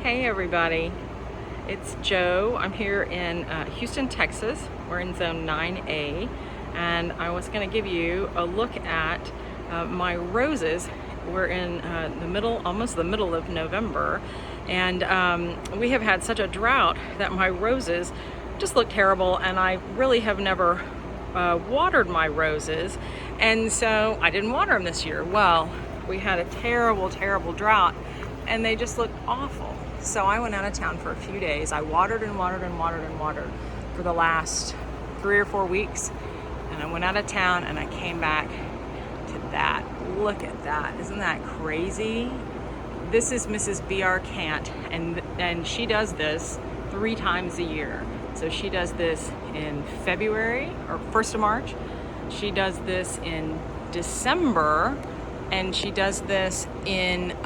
Hey everybody, it's Joe. I'm here in Houston, Texas. We're in zone 9A, and I was going to give you a look at my roses. We're in the middle, almost the middle of November, and we have had such a drought that my roses just look terrible, and I really have never watered my roses, and so I didn't water them this year. Well, we had a terrible drought, and they just looked awful. So I went out of town for a few days. I watered and watered and watered and watered for the last 3 or 4 weeks, and I went out of town and I came back to that. Look at that. Isn't that crazy? This is Mrs. B.R. Cant, and she does this 3 times a year. So she does this in February or 1st of March. She does this in December, and she does this in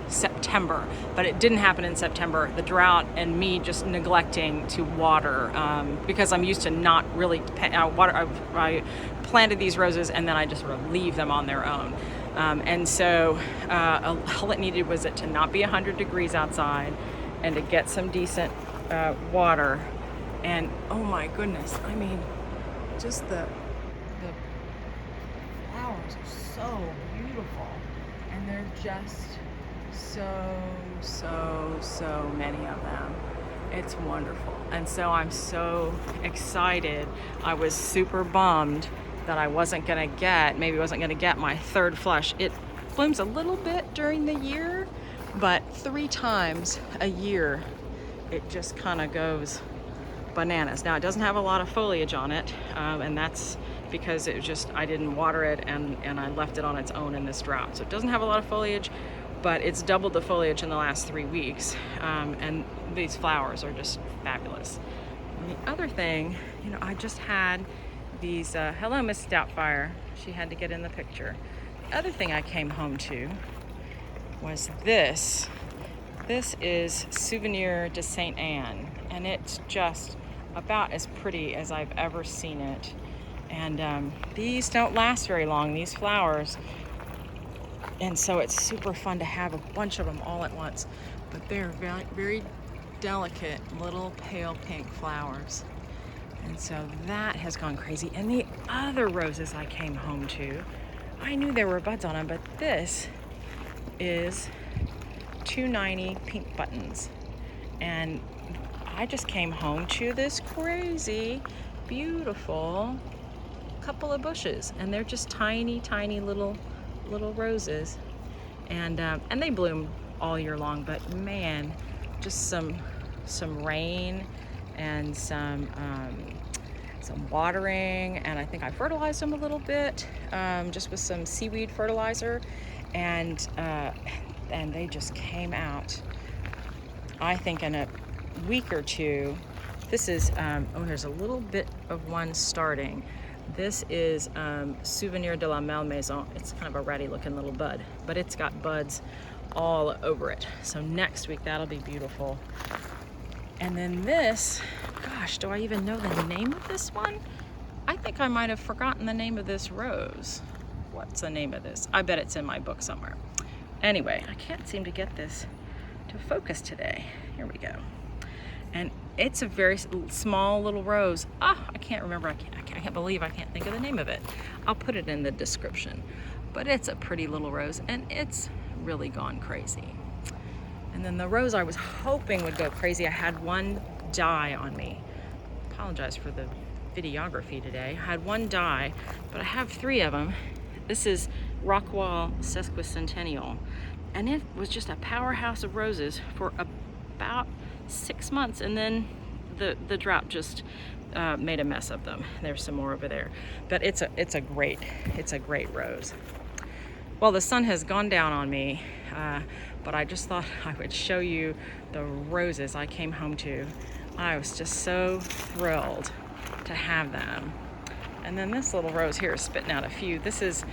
September, but it didn't happen in September. The drought and me just neglecting to water because I'm used to not really water. I planted these roses and then I just sort of leave them on their own. And so all it needed was it to not be 100 degrees outside and to get some decent water. And oh my goodness, I mean, just the flowers are so beautiful, and they're just so many of them. It's wonderful. And so I'm so excited. I was super bummed that I wasn't gonna get my 3rd flush. It blooms a little bit during the year, but 3 times a year it just kind of goes bananas. Now it doesn't have a lot of foliage on it, and that's because I didn't water it and I left it on its own in this drought. So it doesn't have a lot of foliage, but it's doubled the foliage in the last 3 weeks, and these flowers are just fabulous. And the other thing, I just had these, hello Miss Doubtfire, she had to get in the picture. The other thing I came home to was this. This is Souvenir de Saint Anne, and it's just about as pretty as I've ever seen it. And these don't last very long, these flowers. And so it's super fun to have a bunch of them all at once. But they're very, very delicate little pale pink flowers. And so that has gone crazy. And the other roses I came home to, I knew there were buds on them, but this is 290 pink buttons. And I just came home to this crazy, beautiful couple of bushes. And they're just tiny little roses, and they bloom all year long, but man, just some rain and some watering, and I think I fertilized them a little bit, just with some seaweed fertilizer, and they just came out, I think, in a week or 2. This is there's a little bit of one starting. This is Souvenir de la Malmaison. It's kind of a ratty looking little bud, but it's got buds all over it. So next week, that'll be beautiful. And then this, gosh, do I even know the name of this one? I think I might have forgotten the name of this rose. What's the name of this? I bet it's in my book somewhere. Anyway, I can't seem to get this to focus today. Here we go. And it's a very small little rose. I can't remember. I can't believe I can't think of the name of it. I'll put it in the description. But it's a pretty little rose, and it's really gone crazy. And then the rose I was hoping would go crazy, I had one die on me. Apologize for the videography today. I had one die, but I have 3 of them. This is Rockwall Sesquicentennial, and it was just a powerhouse of roses for about 6 months, and then the drought just made a mess of them. There's some more over there, but it's a great rose. Well, the sun has gone down on me, but I just thought I would show you the roses I came home to. I was just so thrilled to have them. And then this little rose here is spitting out a few. This is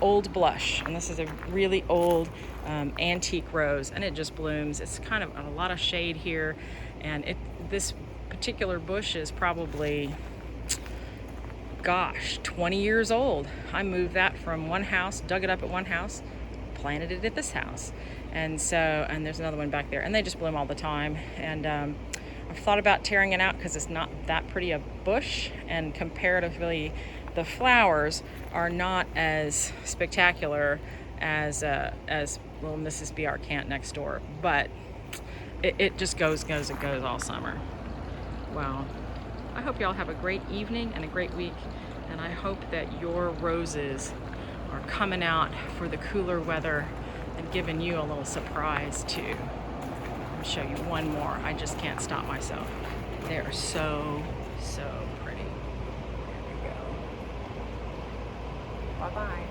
Old Blush, and this is a really old antique rose, and it just blooms. It's kind of a lot of shade here, and this particular bush is probably, gosh, 20 years old. I moved that from one house, dug it up at one house, planted it at this house, And so, and there's another one back there, and they just bloom all the time. And I've thought about tearing it out because it's not that pretty a bush, and comparatively the flowers are not as spectacular as little Mrs. B. Arcant next door, but it just goes all summer. Well, I hope y'all have a great evening and a great week, and I hope that your roses are coming out for the cooler weather and giving you a little surprise too. I'll show you one more. I just can't stop myself. They are so pretty. There we go. Bye-bye.